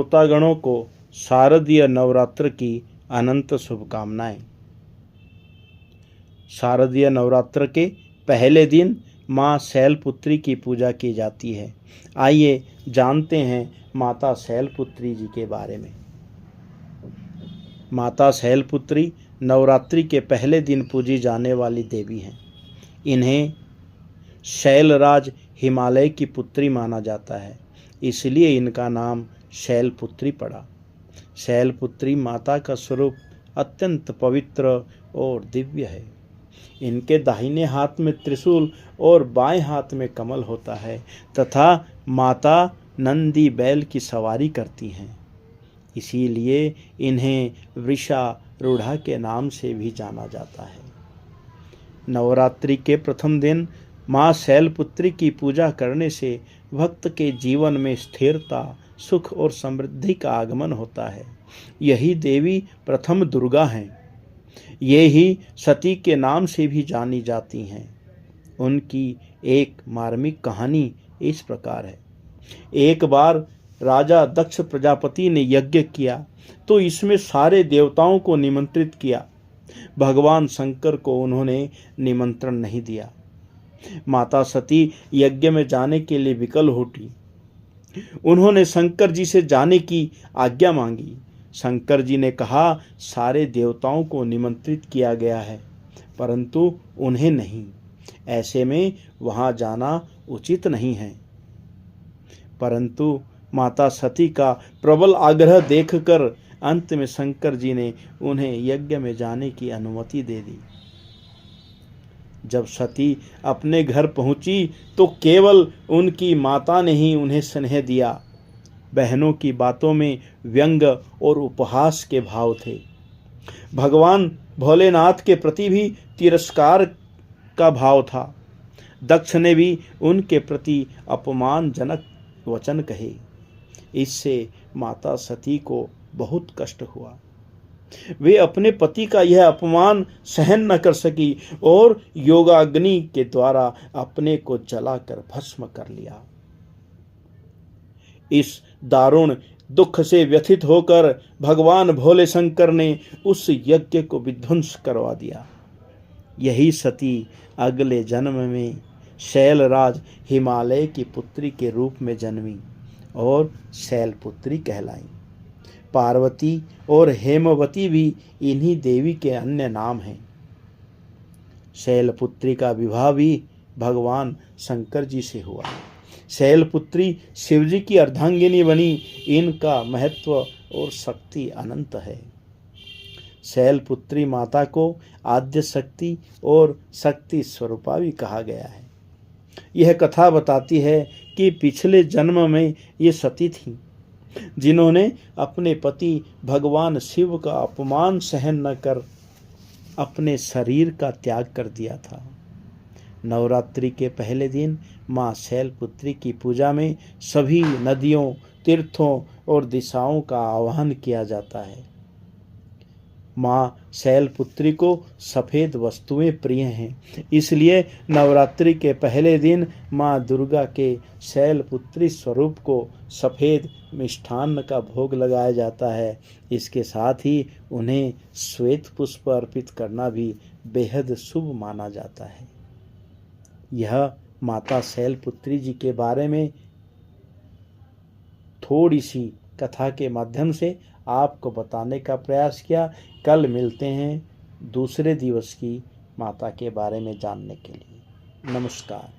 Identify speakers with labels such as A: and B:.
A: श्रोतागणों को शारदीय नवरात्र की अनंत शुभकामनाएं। शारदीय नवरात्र के पहले दिन माँ शैलपुत्री की पूजा की जाती है। आइए जानते हैं माता शैलपुत्री जी के बारे में। माता शैलपुत्री नवरात्रि के पहले दिन पूजी जाने वाली देवी हैं। इन्हें शैलराज हिमालय की पुत्री माना जाता है, इसलिए इनका नाम शैलपुत्री पड़ा। शैलपुत्री माता का स्वरूप अत्यंत पवित्र और दिव्य है। इनके दाहिने हाथ में त्रिशूल और बाएं हाथ में कमल होता है तथा माता नंदी बैल की सवारी करती हैं। इसीलिए इन्हें वृषारूढ़ा के नाम से भी जाना जाता है। नवरात्रि के प्रथम दिन माँ शैलपुत्री की पूजा करने से भक्त के जीवन में स्थिरता, सुख और समृद्धि का आगमन होता है। यही देवी प्रथम दुर्गा हैं। ये ही सती के नाम से भी जानी जाती हैं। उनकी एक मार्मिक कहानी इस प्रकार है। एक बार राजा दक्ष प्रजापति ने यज्ञ किया तो इसमें सारे देवताओं को निमंत्रित किया। भगवान शंकर को उन्होंने निमंत्रण नहीं दिया। माता सती यज्ञ में जाने के लिए विकल उठी। उन्होंने शंकर जी से जाने की आज्ञा मांगी। शंकर जी ने कहा, सारे देवताओं को निमंत्रित किया गया है परंतु उन्हें नहीं, ऐसे में वहां जाना उचित नहीं है। परंतु माता सती का प्रबल आग्रह देखकर अंत में शंकर जी ने उन्हें यज्ञ में जाने की अनुमति दे दी। जब सती अपने घर पहुंची तो केवल उनकी माता ने ही उन्हें स्नेह दिया। बहनों की बातों में व्यंग और उपहास के भाव थे। भगवान भोलेनाथ के प्रति भी तिरस्कार का भाव था। दक्ष ने भी उनके प्रति अपमानजनक वचन कहे। इससे माता सती को बहुत कष्ट हुआ। वे अपने पति का यह अपमान सहन न कर सकी और योगाग्नि के द्वारा अपने को जलाकर भस्म कर लिया। इस दारुण दुख से व्यथित होकर भगवान भोले शंकर ने उस यज्ञ को विध्वंस करवा दिया। यही सती अगले जन्म में शैलराज हिमालय की पुत्री के रूप में जन्मी और शैलपुत्री कहलाई। पार्वती और हेमवती भी इन्हीं देवी के अन्य नाम हैं। शैलपुत्री का विवाह भी भगवान शंकर जी से हुआ। शैलपुत्री शिवजी की अर्धांगिनी बनी। इनका महत्व और शक्ति अनंत है। शैलपुत्री माता को आद्य शक्ति और शक्ति स्वरूपा भी कहा गया है। यह कथा बताती है कि पिछले जन्म में ये सती थी जिन्होंने अपने पति भगवान शिव का अपमान सहन न कर अपने शरीर का त्याग कर दिया था। नवरात्रि के पहले दिन माँ शैलपुत्री की पूजा में सभी नदियों, तीर्थों और दिशाओं का आह्वान किया जाता है। माँ शैलपुत्री को सफ़ेद वस्तुएं प्रिय हैं, इसलिए नवरात्रि के पहले दिन माँ दुर्गा के शैलपुत्री स्वरूप को सफ़ेद मिष्ठान्न का भोग लगाया जाता है। इसके साथ ही उन्हें श्वेत पुष्प अर्पित करना भी बेहद शुभ माना जाता है। यह माता शैलपुत्री जी के बारे में थोड़ी सी कथा के माध्यम से आपको बताने का प्रयास किया। कल मिलते हैं दूसरे दिवस की माता के बारे में जानने के लिए। नमस्कार।